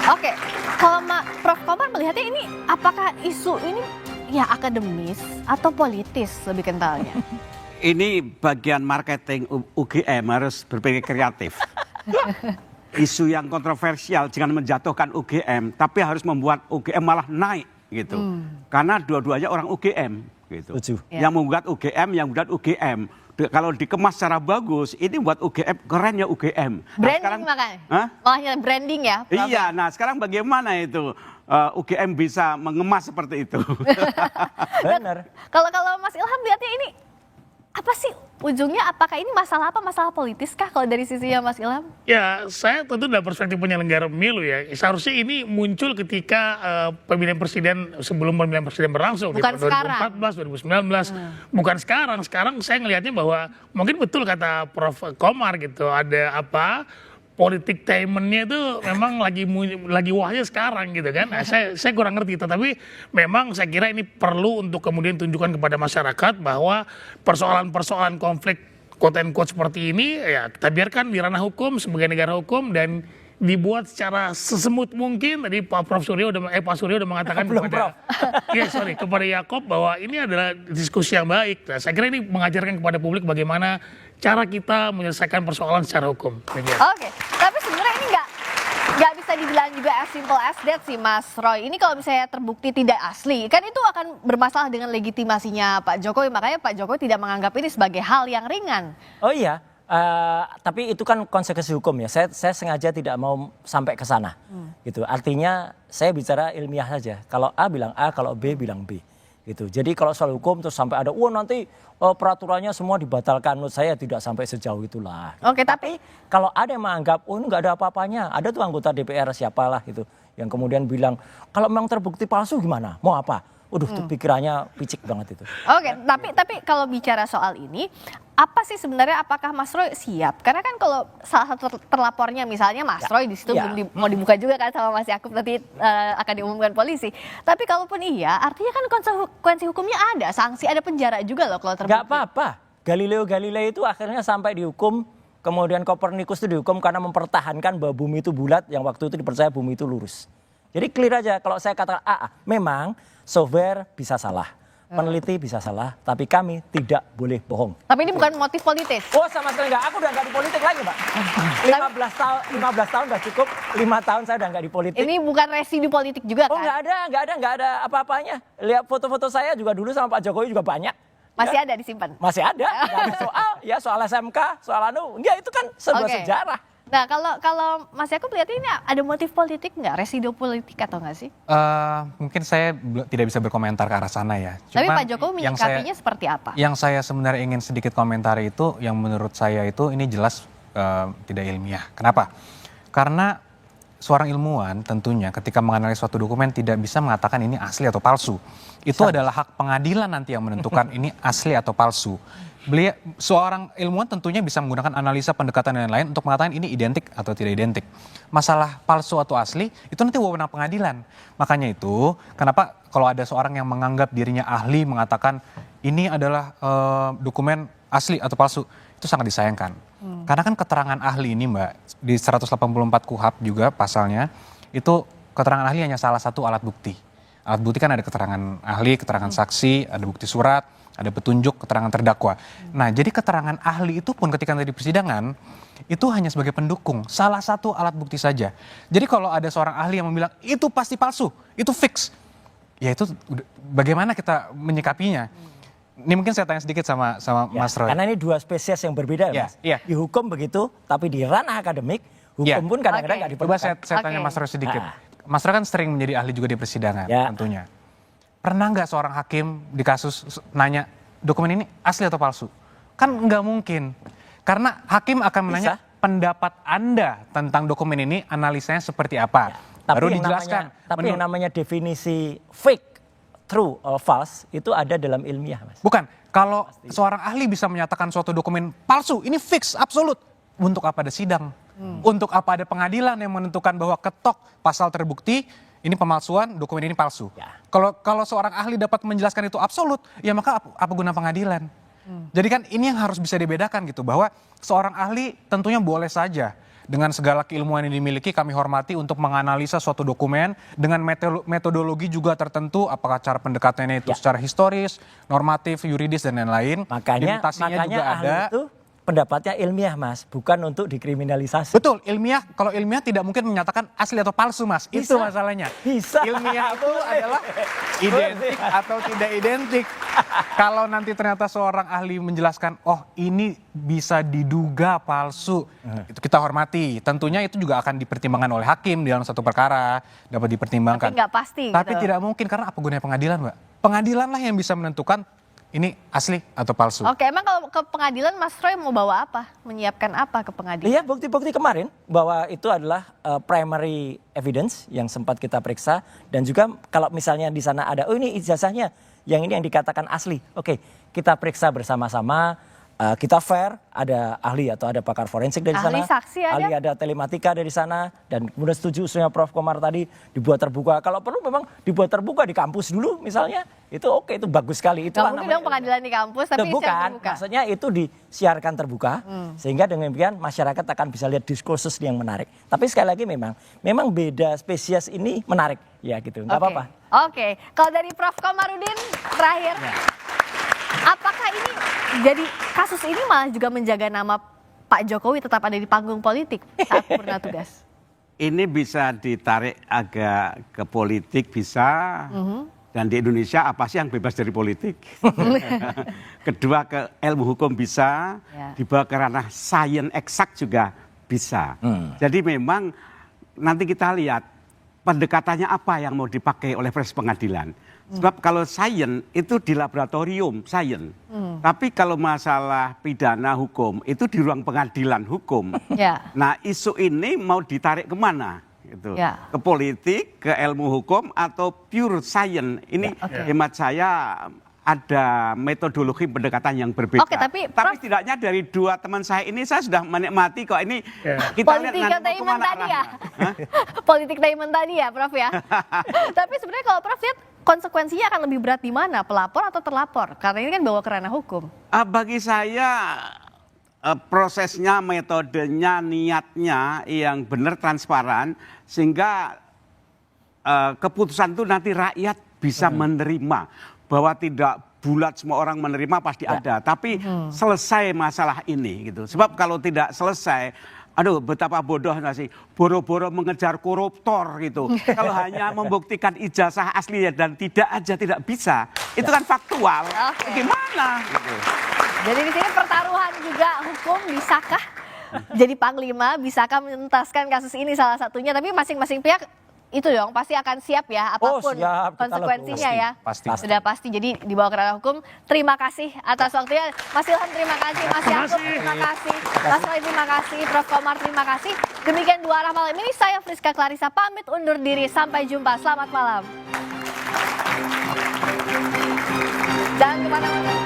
Oke, kalau Prof. Komar melihatnya ini apakah isu ini ya akademis atau politis lebih kentalnya? Ini bagian marketing UGM harus berpikir kreatif. Isu yang kontroversial jangan menjatuhkan UGM, tapi harus membuat UGM malah naik gitu. Karena dua-duanya orang UGM gitu. Yang menggugat UGM, yang menggugat UGM. Kalau dikemas secara bagus, ini buat UGM, kerennya UGM. Branding sekarang, makanya? Hah? Malahnya branding ya? Prof? Iya, nah sekarang bagaimana itu UGM bisa mengemas seperti itu? Benar. Kalau Mas Ilham lihatnya ini apa sih ujungnya? Apakah ini masalah apa? Masalah politis kah kalau dari sisinya Mas Ilham? Ya, saya tentu dari perspektif penyelenggara pemilu ya. Seharusnya ini muncul ketika pemilihan presiden sebelum pemilihan presiden berlangsung Bukan di sekarang. 2014, 2019. Bukan sekarang. Sekarang saya ngelihatnya bahwa mungkin betul kata Prof. Komar gitu. Ada apa? Politik timennya itu memang lagi wahnya sekarang gitu kan. Nah, saya kurang ngerti, tetapi memang saya kira ini perlu untuk kemudian tunjukkan kepada masyarakat bahwa persoalan-persoalan konflik quote and quote seperti ini ya kita biarkan di ranah hukum sebagai negara hukum dan dibuat secara sesemut mungkin. Tadi Pak Suryo udah mengatakan kepada Yakob bahwa ini adalah diskusi yang baik. Nah, saya kira ini mengajarkan kepada publik bagaimana cara kita menyelesaikan persoalan secara hukum. Oke, tapi sebenarnya ini nggak bisa dibilang juga as simple as that sih Mas Roy. Ini kalau misalnya terbukti tidak asli, kan itu akan bermasalah dengan legitimasinya Pak Jokowi. Makanya Pak Jokowi tidak menganggap ini sebagai hal yang ringan. Oh iya, tapi itu kan konsekuensi hukum ya. Saya sengaja tidak mau sampai ke sana. Gitu. Artinya saya bicara ilmiah saja. Kalau A bilang A, kalau B bilang B. Gitu. Jadi kalau soal hukum terus sampai ada, nanti peraturannya semua dibatalkan. Menurut saya tidak sampai sejauh itulah. Oke, tapi kalau ada yang menganggap, ini nggak ada apa-apanya. Ada tuh anggota DPR siapalah gitu. Yang kemudian bilang, kalau memang terbukti palsu gimana? Mau apa? Tuh pikirannya picik banget itu. Oke, tapi kalau bicara soal ini, apa sih sebenarnya apakah Mas Roy siap? Karena kan kalau salah satu terlapornya misalnya Mas Roy di situ belum mau dibuka juga kan sama Mas Yakub, nanti akan diumumkan polisi. Tapi kalaupun iya, artinya kan konsekuensi hukumnya ada, sanksi, ada penjara juga loh kalau terbukti. Gak apa-apa. Galileo Galilei itu akhirnya sampai dihukum, kemudian Kopernikus itu dihukum karena mempertahankan bahwa bumi itu bulat, yang waktu itu dipercaya bumi itu lurus. Jadi clear aja kalau saya katakan memang software bisa salah, peneliti bisa salah, tapi kami tidak boleh bohong. Tapi ini bukan motif politis. Oh sama sekali enggak, aku udah enggak di politik lagi Mbak. 15 tahun udah cukup, 5 tahun saya udah enggak di politik. Ini bukan residu politik juga kan? Oh enggak ada apa-apanya. Lihat foto-foto saya juga dulu sama Pak Jokowi juga banyak. Masih ada disimpan? Masih ada, enggak ada soal SMK, soal itu kan sebuah sejarah. Nah kalau Mas Yakub lihat ini ada motif politik nggak, residu politik atau nggak sih? Mungkin saya tidak bisa berkomentar ke arah sana ya. Tapi Pak Jokowi menyikapinya seperti apa? Yang saya sebenarnya ingin sedikit komentari itu, yang menurut saya itu ini jelas tidak ilmiah. Kenapa? Karena seorang ilmuwan tentunya ketika menganalisis suatu dokumen tidak bisa mengatakan ini asli atau palsu. Itu adalah hak pengadilan nanti yang menentukan ini asli atau palsu. Seorang ilmuwan tentunya bisa menggunakan analisa pendekatan dan lain-lain untuk mengatakan ini identik atau tidak identik. Masalah palsu atau asli itu nanti wewenang pengadilan. Makanya itu kenapa kalau ada seorang yang menganggap dirinya ahli mengatakan ini adalah dokumen asli atau palsu, itu sangat disayangkan. Karena kan keterangan ahli ini Mbak, di 184 KUHP juga pasalnya, itu keterangan ahli hanya salah satu alat bukti. Alat bukti kan ada keterangan ahli, keterangan saksi, ada bukti surat, ada petunjuk, keterangan terdakwa. Nah, jadi keterangan ahli itu pun ketika nanti di persidangan, itu hanya sebagai pendukung, salah satu alat bukti saja. Jadi kalau ada seorang ahli yang bilang, itu pasti palsu, itu fix. Ya itu bagaimana kita menyikapinya? Ini mungkin saya tanya sedikit sama Mas Roy. Karena ini dua spesies yang berbeda Mas. Dihukum begitu, tapi di ranah akademik, hukum pun kadang-kadang nggak diperlukan. Coba saya tanya Mas Roy sedikit. Mas Roy kan sering menjadi ahli juga di persidangan tentunya. Pernah nggak seorang hakim di kasus nanya dokumen ini asli atau palsu? Kan nggak mungkin. Karena hakim akan menanya pendapat Anda tentang dokumen ini, analisanya seperti apa. Baru dijelaskan. Tapi yang namanya definisi fake, true or false itu ada dalam ilmiah Mas. Bukan. Kalau seorang ahli bisa menyatakan suatu dokumen palsu, ini fix, absolut. Untuk apa ada sidang? Untuk apa ada pengadilan yang menentukan bahwa ketok pasal terbukti, ini pemalsuan, dokumen ini palsu. Kalau seorang ahli dapat menjelaskan itu absolut, ya maka apa guna pengadilan? Jadi kan ini yang harus bisa dibedakan gitu, bahwa seorang ahli tentunya boleh saja dengan segala keilmuan yang dimiliki kami hormati untuk menganalisa suatu dokumen dengan metodologi juga tertentu, apakah cara pendekatannya itu secara historis, normatif, yuridis dan lain-lain. Makanya juga ahli ada. itu pendapatnya ilmiah, Mas, bukan untuk dikriminalisasi. Betul, ilmiah. Kalau ilmiah tidak mungkin menyatakan asli atau palsu, Mas. Itu Bisa. masalahnya. Bisa. Ilmiah itu adalah identik atau tidak identik. Kalau nanti ternyata seorang ahli menjelaskan, oh ini bisa diduga palsu, itu kita hormati. Tentunya itu juga akan dipertimbangkan oleh hakim di dalam satu perkara, dapat dipertimbangkan. Tapi nggak pasti Tapi gitu. tidak mungkin, karena apa gunanya pengadilan, Mbak? Pengadilan lah yang bisa menentukan ini asli atau palsu. Oke, emang kalau ke pengadilan Mas Roy mau bawa apa? Menyiapkan apa ke pengadilan? Iya, bukti-bukti kemarin bahwa itu adalah primary evidence yang sempat kita periksa, dan juga kalau misalnya di sana ada, oh ini ijazahnya, yang ini yang dikatakan asli. Oke, kita periksa bersama-sama, kita fair, ada ahli atau ada pakar forensik dari Ahli sana, saksi ada? ahli ada telematika dari sana, dan kemudian setuju usulnya Prof. Komar tadi dibuat terbuka. Kalau perlu memang dibuat terbuka di kampus dulu misalnya, itu oke, itu bagus sekali. Nggak mungkin dong pengadilan di kampus, tapi bukan, secara terbuka. maksudnya itu disiarkan terbuka, sehingga dengan demikian masyarakat akan bisa lihat diskursus yang menarik. Tapi sekali lagi memang beda spesies ini menarik, ya gitu, nggak Oke. apa-apa. Oke, kalau dari Prof. Komarudin terakhir, apakah ini jadi kasus ini malah juga menjaga nama Pak Jokowi tetap ada di panggung politik saat purna tugas? Ini bisa ditarik agak ke politik bisa, dan di Indonesia apa sih yang bebas dari politik? Kedua ke ilmu hukum bisa, Ya. dibawa ke ranah sains eksak juga bisa. Jadi memang nanti kita lihat pendekatannya apa yang mau dipakai oleh proses pengadilan. Sebab kalau sains itu di laboratorium sains, tapi kalau masalah pidana hukum itu di ruang pengadilan hukum. Ya. Nah isu ini mau ditarik kemana? Gitu. Ya. Ke politik, ke ilmu hukum, atau pure science. Ini hemat saya ada metodologi pendekatan yang berbeda. Oke, tapi setidaknya dari dua teman saya ini saya sudah menikmati kok ini. Kita lihat Politik nanti mau entertainment kemana tadi ya? arahnya. Politik entertainment tadi ya, Prof ya? Tapi sebenarnya kalau Prof lihat konsekuensinya akan lebih berat di mana? Pelapor atau terlapor? Karena ini kan bawa ke ranah hukum. Bagi saya prosesnya, metodenya, niatnya yang benar transparan sehingga keputusan itu nanti rakyat bisa menerima, bahwa tidak bulat semua orang menerima pasti ada, tapi selesai masalah ini gitu. Sebab kalau tidak selesai, aduh betapa bodohnya sih, boro-boro mengejar koruptor gitu. Kalau hanya membuktikan ijazah asli dan tidak aja tidak bisa, itu kan faktual. Oke. Gimana? Gitu. Jadi di sini pertaruhan juga hukum, bisakah jadi panglima, bisakah menuntaskan kasus ini salah satunya, tapi masing-masing pihak itu dong pasti akan siap ya apapun siap, kita konsekuensinya lakukan. ya. Pasti. Sudah pasti. Jadi dibawa ke ranah hukum. Terima kasih atas waktunya. Mas Ilham terima kasih, Mas Yakub terima kasih, Mas Roy terima kasih, Prof. Komar terima kasih. Demikian Dua Arah malam ini, saya Friska Clarissa pamit undur diri. Sampai jumpa. Selamat malam. Jangan kemana-mana.